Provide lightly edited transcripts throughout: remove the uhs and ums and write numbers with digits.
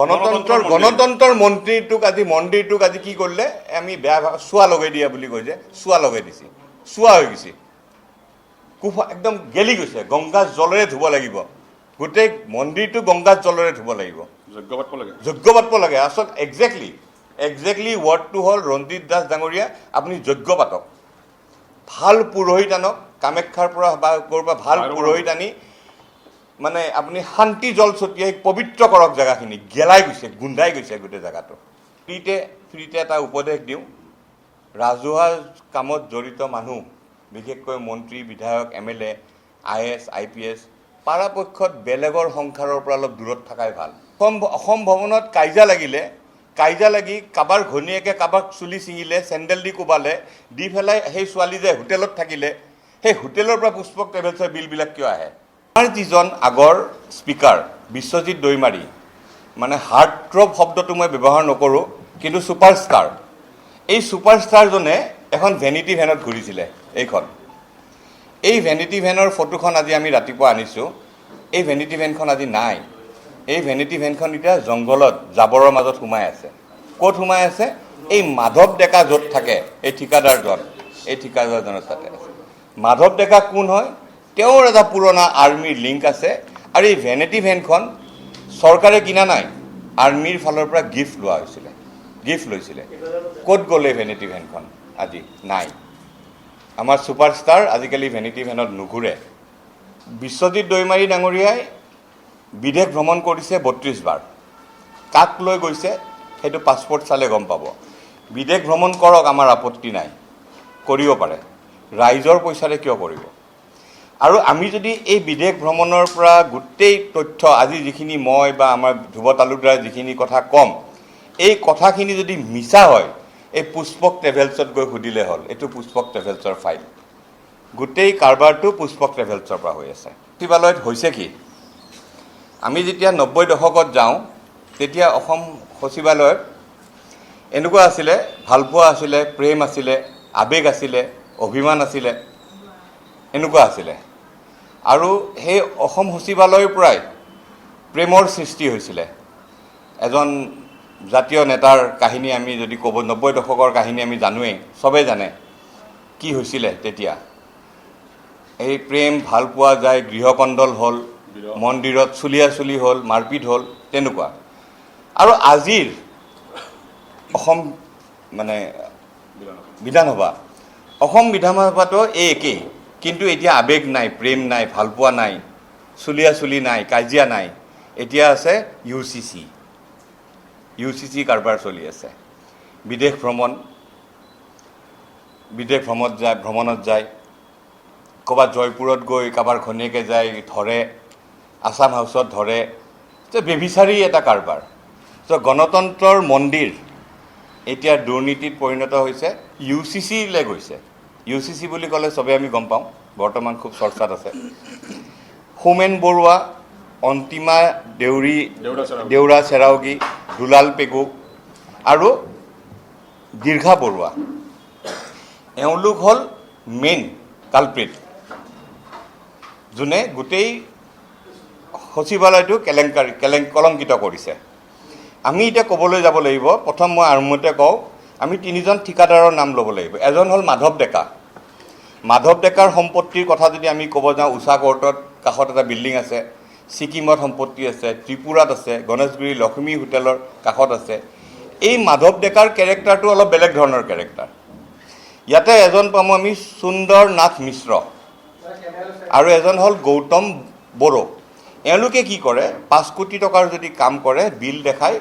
গণতন্ত্ৰৰ মন্ত্ৰীটোক আজি কি কৰিলে আমি বেয়া চোৱা লগাই দিয়া বুলি কৈ যে চোৱা লগাই দিছে চোৱা হৈ গৈছে কুফা একদম গেলি গৈছে গংগা জলেৰে ধুব লাগিব গোটেই মন্দিৰটো গংগা জলেৰে ধুব লাগিব যজ্ঞ পাতিব লাগে আচল একজেক্টলি ৱৰ্ডটো হ'ল ৰঞ্জিত দাস ডাঙৰীয়া আপুনি যজ্ঞ পাতক ভাল পুৰোহিত আনক কামাখ্যাৰ পৰা বা ক'ৰবাৰ ভাল পুৰোহিত আনি মানে আপুনি শান্তি জল ছটিয়াই পবিত্ৰ কৰক জেগাখিনি গেলাই গৈছে গোন্ধাই গৈছে গোটেই জেগাটো ফ্ৰীতে এটা উপদেশ দিওঁ ৰাজহুৱা কামত জড়িত মানুহ বিশেষকৈ মন্ত্ৰী বিধায়ক MLA IAS IPS পৰাপক্ষত বেলেগৰ সংসাৰৰ পৰা অলপ দূৰত থকাই ভাল অসম ভৱনত কাজিয়া লাগি কাবাৰ ঘনীয়েকে কাবাক চুলি ছিঙিলে চেণ্ডেল দি কোবালে দি পেলাই সেই ছোৱালী যে হোটেলত থাকিলে সেই হোটেলৰ পৰা পুষ্পক ট্ৰেভেলছৰ বিলবিলাক কিয় আহে আমাৰ যিজন আগৰ স্পীকাৰ বিশ্বজিৎ দৈমাৰী মানে হাৰ্টথ্ৰব শব্দটো মই ব্যৱহাৰ নকৰোঁ কিন্তু ছুপাৰষ্টাৰ এই ছুপাৰষ্টাৰজনে এখন ভেনিটি ভেনত ঘূৰিছিলে এই ভেনিটি ভেনৰ ফটোখন আজি আমি ৰাতিপুৱা আনিছোঁ এই ভেনিটি ভেনখন আজি নাই এই ভেনিটি ভেনখন এতিয়া জংঘলত জাবৰৰ মাজত সোমাই আছে ক'ত সোমাই আছে এই মাধৱ ডেকা য'ত থাকে এই ঠিকাদাৰজনৰ তাতে আছে মাধৱ ডেকা কোন হয় তেওঁৰ এটা পুৰণা আৰ্মিৰ লিংক আছে আৰু এই ভেনিটি ভেনখন চৰকাৰে কিনা নাই আৰ্মিৰ ফালৰ পৰা গিফ্ট লৈছিলে ক'ত গ'ল এই ভেনিটি ভেনখন আজি নাই আমাৰ ছুপাৰষ্টাৰ আজিকালি ভেনিটি ভেনত নুঘূৰে বিশ্বজিৎ দৈমাৰী ডাঙৰীয়াই বিদেশ ভ্ৰমণ কৰিছে 32 বাৰ কাক লৈ গৈছে সেইটো পাছপৰ্ট চালে গম পাব বিদেশ ভ্ৰমণ কৰক আমাৰ আপত্তি নাই কৰিব পাৰে ৰাইজৰ পইচাৰে কিয় কৰিব আৰু আমি যদি এই বিদেশ ভ্ৰমণৰ পৰা গোটেই তথ্য আজি যিখিনি মই বা আমাৰ ধ্ৰুৱ তালুকদাৰ যিখিনি কথা ক'ম এই কথাখিনি যদি মিছা হয় এই পুষ্পক ট্ৰেভেলছত গৈ সুধিলে হ'ল এইটো পুষ্পক ট্ৰেভেলছৰ ফাইল গোটেই কাৰবাৰটো পুষ্পক ট্ৰেভেলছৰ পৰা হৈ আছে সচিবালয়ত হৈছে কি আমি যেতিয়া 90 দশকত যাওঁ তেতিয়া অসম সচিবালয়ত এনেকুৱা আছিলে ভালপোৱা আছিলে প্ৰেম আছিলে আৱেগ আছিলে অভিমান আছিলে এনেকুৱা আছিলে আৰু সেই অসম সচিবালয়ৰ পৰাই প্ৰেমৰ সৃষ্টি হৈছিলে এজন জাতীয় নেতাৰ কাহিনী আমি যদি ক'ব 90 দশকৰ কাহিনী আমি জানোৱেই চবেই জানে কি হৈছিলে তেতিয়া এই প্ৰেম ভাল পোৱা যায় গৃহকন্দল হ'ল মন্দিৰত চুলি হ'ল মাৰপিট হ'ল তেনেকুৱা আৰু আজিৰ অসম মানে অসম বিধানসভাটো একেই কিন্তু এতিয়া আৱেগ নাই প্ৰেম নাই ভালপোৱা নাই চুলি নাই কাজিয়া নাই এতিয়া আছে UCC কাৰবাৰ চলি আছে বিদেশ ভ্ৰমণত যায় ক'ৰবাত জয়পুৰত গৈ কাৰোবাৰ ঘনীয়েকে যায় ধৰে আছাম হাউচত ধৰে বেবিচাৰী এটা কাৰবাৰ গণতন্ত্ৰৰ মন্দিৰ এতিয়া দুৰ্নীতিত পৰিণত হৈছে UCCলৈ গৈছে UCC বুলি ক'লে চবেই আমি গম পাওঁ বৰ্তমান খুব চৰ্চাত আছে হোমেন বৰুৱা অন্তিমা দেউৰা চেৰাউগী দুলাল পেগু আৰু দীৰ্ঘা বৰুৱা এওঁলোক হ'ল মেইন কালপ্ৰিট যোনে গোটেই সচিবালয়টো কলংকিত কৰিছে আমি এতিয়া ক'বলৈ যাব লাগিব প্ৰথম মই আৰম্ভতে কওঁ আমি 3জন ঠিকাদাৰৰ নাম ল'ব লাগিব এজন হ'ল মাধৱ ডেকাৰ সম্পত্তিৰ কথা যদি আমি ক'ব যাওঁ উষা কোৰ্টত কাষত এটা বিল্ডিং আছে ছিকিমত সম্পত্তি আছে ত্ৰিপুৰাত আছে গণেশগুৰি লক্ষ্মী হোটেলৰ কাষত আছে এই মাধৱ ডেকাৰ কেৰেক্টাৰটো অলপ বেলেগ ধৰণৰ কেৰেক্টাৰ ইয়াতে এজন পাম আমি সুন্দৰ নাথ মিশ্ৰ আৰু এজন হ'ল গৌতম বড়ো এওঁলোকে কি কৰে 5 কোটি টকাৰ যদি কাম কৰে বিল দেখায়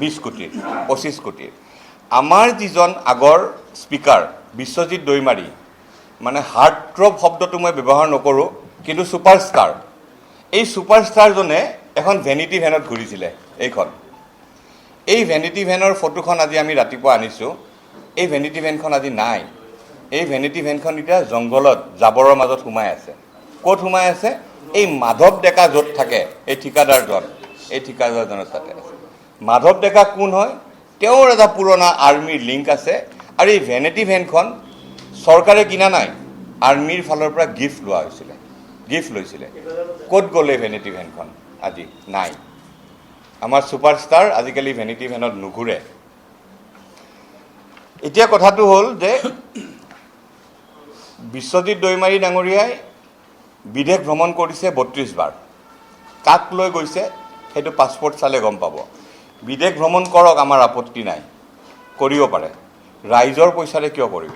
20 কোটিৰ 25 কোটিৰ আমাৰ যিজন আগৰ স্পীকাৰ বিশ্বজিৎ দৈমাৰী মানে হাৰ্টথ্ৰব শব্দটো মই ব্যৱহাৰ নকৰোঁ কিন্তু ছুপাৰষ্টাৰ এই ছুপাৰষ্টাৰজনে এখন ভেনিটি ভেনত ঘূৰিছিলে এই ভেনিটি ভেনৰ ফটোখন আজি আমি ৰাতিপুৱা আনিছোঁ এই ভেনিটি ভেনখন আজি নাই এই ভেনিটি ভেনখন এতিয়া জংঘলত জাবৰৰ মাজত সোমাই আছে ক'ত সোমাই আছে এই মাধৱ ডেকা য'ত থাকে এই ঠিকাদাৰজনৰ তাতে আছে মাধৱ ডেকা কোন হয় তেওঁৰ এটা পুৰণা আৰ্মিৰ লিংক আছে আৰু এই ভেনিটি ভেনখন চৰকাৰে কিনা নাই আৰ্মিৰ ফালৰ পৰা গিফ্ট লৈছিলে ক'ত গ'ল এই ভেনিটি ভেনখন আজি নাই আমাৰ ছুপাৰষ্টাৰ আজিকালি ভেনিটি ভেনত নুঘূৰে। এতিয়া কথাটো হ'ল যে বিশ্বজিৎ দৈমাৰী ডাঙৰীয়াই বিদেশ ভ্ৰমণ কৰিছে 32 বাৰ। কাক লৈ গৈছে সেইটো পাছপৰ্ট চালে গম পাব। বিদেশ ভ্ৰমণ কৰক, আমাৰ আপত্তি নাই, কৰিব পাৰে। ৰাইজৰ পইচাৰে কিয় কৰিব?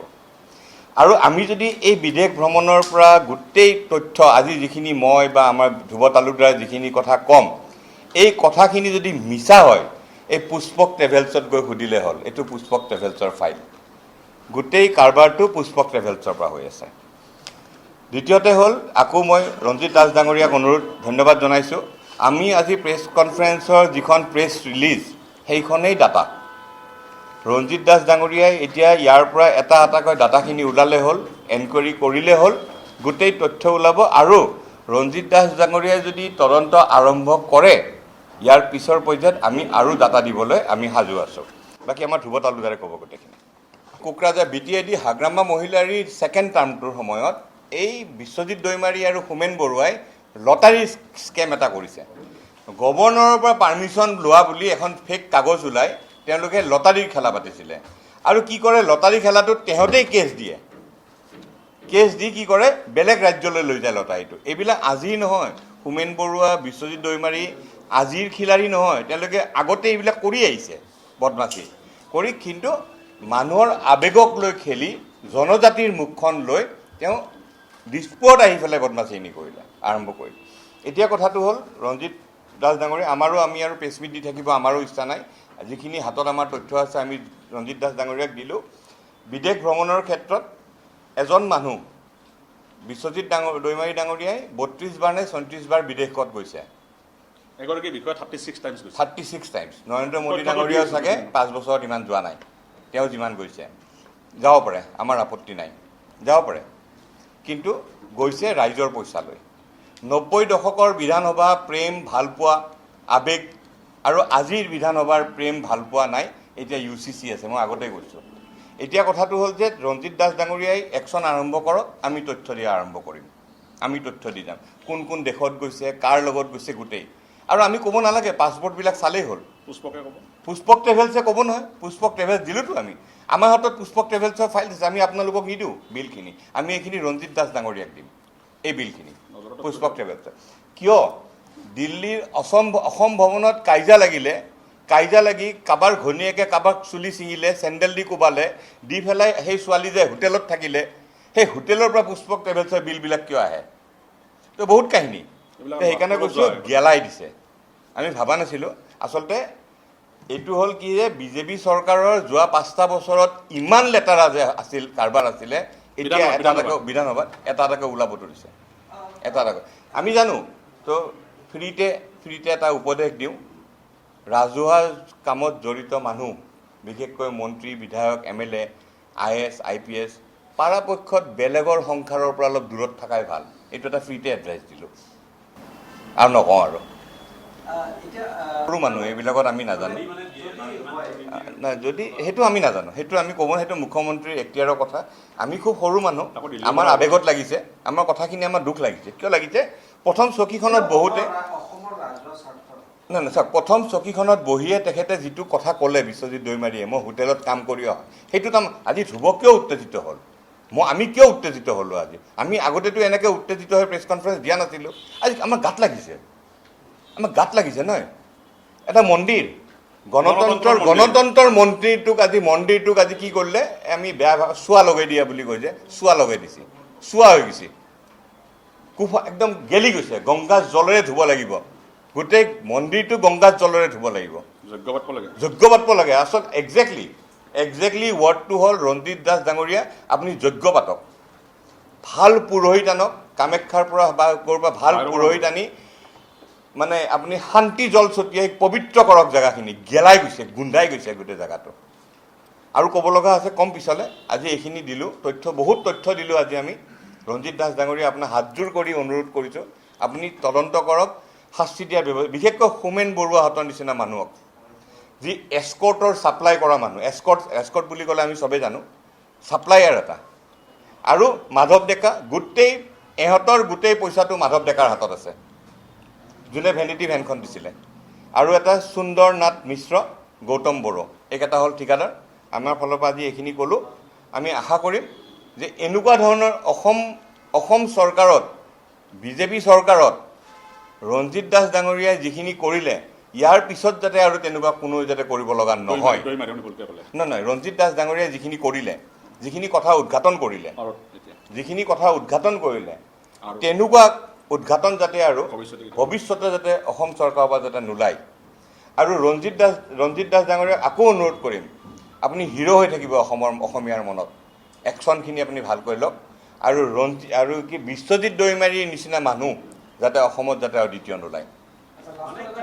আৰু আমি যদি এই বিদেশ ভ্ৰমণৰ পৰা গোটেই তথ্য আজি যিখিনি মই বা আমাৰ ধ্ৰুৱ তালুকদাৰে যিখিনি কথা ক'ম, এই কথাখিনি যদি মিছা হয়, এই পুষ্পক ট্ৰেভেলছত গৈ সুধিলে হ'ল। এইটো পুষ্পক ট্ৰেভেলছৰ ফাইল। গোটেই কাৰবাৰটো পুষ্পক ট্ৰেভেলছৰ পৰা হৈ আছে। দ্বিতীয়তে হ'ল, আকৌ মই ৰঞ্জিত দাস ডাঙৰীয়াক ধন্যবাদ জনাইছোঁ। আমি আজি প্ৰেছ কনফাৰেন্সৰ যিখন প্ৰেছ ৰিলিজ, সেইখনেই ডাটা। ৰঞ্জিত দাস ডাঙৰীয়াই এতিয়া ইয়াৰ পৰা এটা এটাকৈ ডাটাখিনি ওলালে হ'ল, এনকুৱাৰী কৰিলে হ'ল, গোটেই তথ্য ওলাব। আৰু ৰঞ্জিত দাস ডাঙৰীয়াই যদি তদন্ত আৰম্ভ কৰে, ইয়াৰ পিছৰ পৰ্যায়ত আমি আৰু ডাটা দিবলৈ আমি সাজু আছোঁ। বাকী আমাৰ ধ্ৰুৱ তালুকদাৰে ক'ব গোটেইখিনি। কোকৰাঝাৰ BTID হাগ্ৰামা মহিলাৰীৰ ছেকেণ্ড টাৰ্মটোৰ সময়ত এই বিশ্বজিৎ দৈমাৰী আৰু হোমেন বৰুৱাই লটাৰী স্কেম এটা কৰিছে। গভৰ্ণৰৰ পৰা পাৰ্মিশ্যন লোৱা বুলি এখন ফেক কাগজ ওলাই তেওঁলোকে লটাৰীৰ খেলা পাতিছিলে। আৰু কি কৰে, লটাৰী খেলাটোত তেহঁতেই কেছ দিয়ে। কেছ দি কি কৰে, বেলেগ ৰাজ্যলৈ লৈ যায় লটাৰীটো। এইবিলাক আজিৰ নহয়, হোমেন বৰুৱা, বিশ্বজিৎ দৈমাৰী আজিৰ খিলাৰী নহয়, তেওঁলোকে আগতে এইবিলাক কৰি আহিছে, বদমাছি কৰি। কিন্তু মানুহৰ আৱেগক লৈ খেলি, জনজাতিৰ মুখখন লৈ তেওঁ দিছপুৰত আহি পেলাই বদমাচিনি কৰিলে, আৰম্ভ কৰিলে। এতিয়া কথাটো হ'ল, ৰঞ্জিত দাস ডাঙৰীয়া আমি আৰু প্ৰেছ মিট দি থাকিব আমাৰো ইচ্ছা নাই। যিখিনি হাতত আমাৰ তথ্য আছে আমি ৰঞ্জিত দাস ডাঙৰীয়াক দিলোঁ। বিদেশ ভ্ৰমণৰ ক্ষেত্ৰত এজন মানুহ বিশ্বজিৎ দৈমাৰী ডাঙৰীয়াই 32 বাৰ নে 34 বাৰ বিদেশত গৈছে। এগৰাকী বিষয়া 36 টাইমছ গৈছে। 36 টাইমছ। নৰেন্দ্ৰ মোদী ডাঙৰীয়াও চাগে 5 বছৰত ইমান যোৱা নাই। তেওঁ যিমান গৈছে যাব পাৰে, আমাৰ আপত্তি নাই, যাব পাৰে। কিন্তু গৈছে ৰাইজৰ পইচা লৈ। 90 দশকৰ বিধানসভা প্ৰেম, ভালপোৱা, আৱেগ আৰু আজিৰ বিধানসভাৰ প্ৰেম ভালপোৱা নাই। এতিয়া UCC আছে, মই আগতে কৈছোঁ। এতিয়া কথাটো হ'ল যে ৰঞ্জিত দাস ডাঙৰীয়াই একশ্যন আৰম্ভ কৰক, আমি তথ্য দিয়া আৰম্ভ কৰিম। আমি তথ্য দি যাম, কোন কোন দেশত গৈছে, কাৰ লগত গৈছে গোটেই। আৰু আমি ক'ব নালাগে, পাছপৰ্টবিলাক চালেই হ'ল। পুষ্পকে ক'ব, পুষ্পক ট্ৰেভেলছে ক'ব নহয়। পুষ্পক ট্ৰেভেলছ দিলোঁতো আমি। আমাৰ হাতত পুষ্পক ট্ৰেভেলছৰ ফাইল আছে, আমি আপোনালোকক নিদিওঁ বিলখিনি। আমি এইখিনি ৰঞ্জিত দাস ডাঙৰীয়াক দিম, এই বিলখিনি পুষ্পক ট্ৰেভেলছৰ। কিয় দিল্লীৰ অসম ভৱনত কাজিয়া লাগি কাৰোবাৰ ঘৈণীয়েকে কাৰোবাক চুলি ছিঙিলে, চেণ্ডেল দি কোবালে, দি পেলাই সেই ছোৱালী যে হোটেলত থাকিলে, সেই হোটেলৰ পৰা পুষ্পক ট্ৰেভেলছৰ বিলবিলাক কিয় আহে? তো বহুত কাহিনী। সেইকাৰণে কৈছোঁ গেলাই দিছে। আমি ভাবা নাছিলোঁ। আচলতে এইটো হ'ল কি যে বিজেপি চৰকাৰৰ যোৱা 5টা বছৰত ইমান লেতেৰা যে আছিল, কাৰবাৰ আছিলে, এতিয়া এটা এটাকৈ বিধানসভাত এটা এটাকৈ ওলাব ধৰিছে, এটা এটাকৈ। আমি জানো তো ফ্ৰীতে এটা উপদেশ দিওঁ, ৰাজহুৱা কামত জড়িত মানুহ, বিশেষকৈ মন্ত্ৰী, বিধায়ক, MLA, IAS, IPS, পৰাপক্ষত বেলেগৰ সংসাৰৰ পৰা অলপ দূৰত থকাই ভাল। এইটো এটা ফ্ৰীতে এডভাইচ দিলোঁ আৰু নকওঁ আৰু। সৰু মানুহ এইবিলাকত আমি নাজানো। নাই যদি সেইটো আমি নাজানো, সেইটো আমি ক'ব, সেইটো মুখ্যমন্ত্ৰীৰ এখতিয়াৰৰ কথা। আমি খুব সৰু মানুহ, আমাৰ আৱেগত লাগিছে, আমাৰ কথাখিনি আমাৰ দুখ লাগিছে। কিয় লাগিছে? প্ৰথম চকীখনত বহুতে নাই চাওক, প্ৰথম চকীখনত বহিয়ে তেখেতে যিটো কথা ক'লে বিশ্বজিৎ দৈমাৰীয়ে, মই হোটেলত কাম কৰি অহা, সেইটোত আজি ধ্ৰুৱ কিয় উত্তেজিত হ'ল? আমি কিয় উত্তেজিত হ'লোঁ আজি? আমি আগতেতো এনেকৈ উত্তেজিত হৈ প্ৰেছ কনফাৰেন্স দিয়া নাছিলোঁ। আজি আমাৰ গাত লাগিছে, নহয়? এটা মন্দিৰ, গণতন্ত্ৰৰ মন্দিৰটোক আজি কি কৰিলে, আমি বেয়া চোৱা লগাই দিয়া বুলি কৈ যে, চোৱা লগাই দিছে, চোৱা হৈ গৈছে, একদম গেলি গৈছে। গংগাৰ জলেৰে ধুব লাগিব, গোটেই মন্দিৰটো গংগাৰ জলেৰে ধুব লাগিব, যজ্ঞ পাতিব লাগে। আচলতে একজেক্টলি ৱৰ্ডটো হ'ল, ৰঞ্জিত দাস ডাঙৰীয়া আপুনি যজ্ঞ পাতক, ভাল পুৰোহিত আনক, কামাখ্যাৰ পৰা বা ক'ৰবাৰ ভাল পুৰোহিত আনি মানে আপুনি শান্তি জল ছটিয়াই পবিত্ৰ কৰক জেগাখিনি। গেলাই গৈছে, গোন্ধাই গৈছে গোটেই জেগাটো। আৰু ক'ব লগা আছে, কম পিছলৈ। আজি এইখিনি দিলোঁ তথ্য, বহুত তথ্য দিলোঁ আজি আমি। ৰঞ্জিত দাস ডাঙৰীয়া আপোনাৰ হাতযোৰ কৰি অনুৰোধ কৰিছোঁ, আপুনি তদন্ত কৰক, শাস্তি দিয়া ব্যৱস্থা, বিশেষকৈ হোমেন বৰুৱাহঁতৰ নিচিনা মানুহক, যি এস্কৰ্টৰ ছাপ্লাই কৰা মানুহ। এস্কৰ্ট বুলি ক'লে আমি চবেই জানো, ছাপ্লায়াৰ এটা। আৰু মাধৱ ডেকা, গোটেই পইচাটো মাধৱ ডেকাৰ হাতত আছে, যোনে ভেনিটি ভেনখন দিছিলে। আৰু এটা সুন্দৰ নাথ মিশ্ৰ, গৌতম বড়ো, এইকেইটা হ'ল ঠিকাদাৰ। আমাৰ ফালৰ পৰা আজি এইখিনি ক'লোঁ। আমি আশা কৰিম যে এনেকুৱা ধৰণৰ অসম চৰকাৰত, বিজেপি চৰকাৰত ৰঞ্জিত দাস ডাঙৰীয়াই যিখিনি কৰিলে, ইয়াৰ পিছত যাতে আৰু তেনেকুৱা কোনো যাতে কৰিব লগা নহয়। নহয়, ৰঞ্জিত দাস ডাঙৰীয়াই যিখিনি কৰিলে, যিখিনি কথা উদঘাটন কৰিলে, তেনেকুৱা উদঘাটন যাতে আৰু ভৱিষ্যতে যাতে অসম চৰকাৰৰ পৰা যাতে নোলায়। আৰু ৰঞ্জিত দাস ডাঙৰীয়াক আকৌ অনুৰোধ কৰিম, আপুনি হিৰ' হৈ থাকিব অসমীয়াৰ মনত। একশ্যনখিনি আপুনি ভালকৈ লওক। আৰু বিশ্বজিৎ দৈমাৰীৰ নিচিনা মানুহ যাতে অসমত যাতে আৰু দ্বিতীয় নোলায়।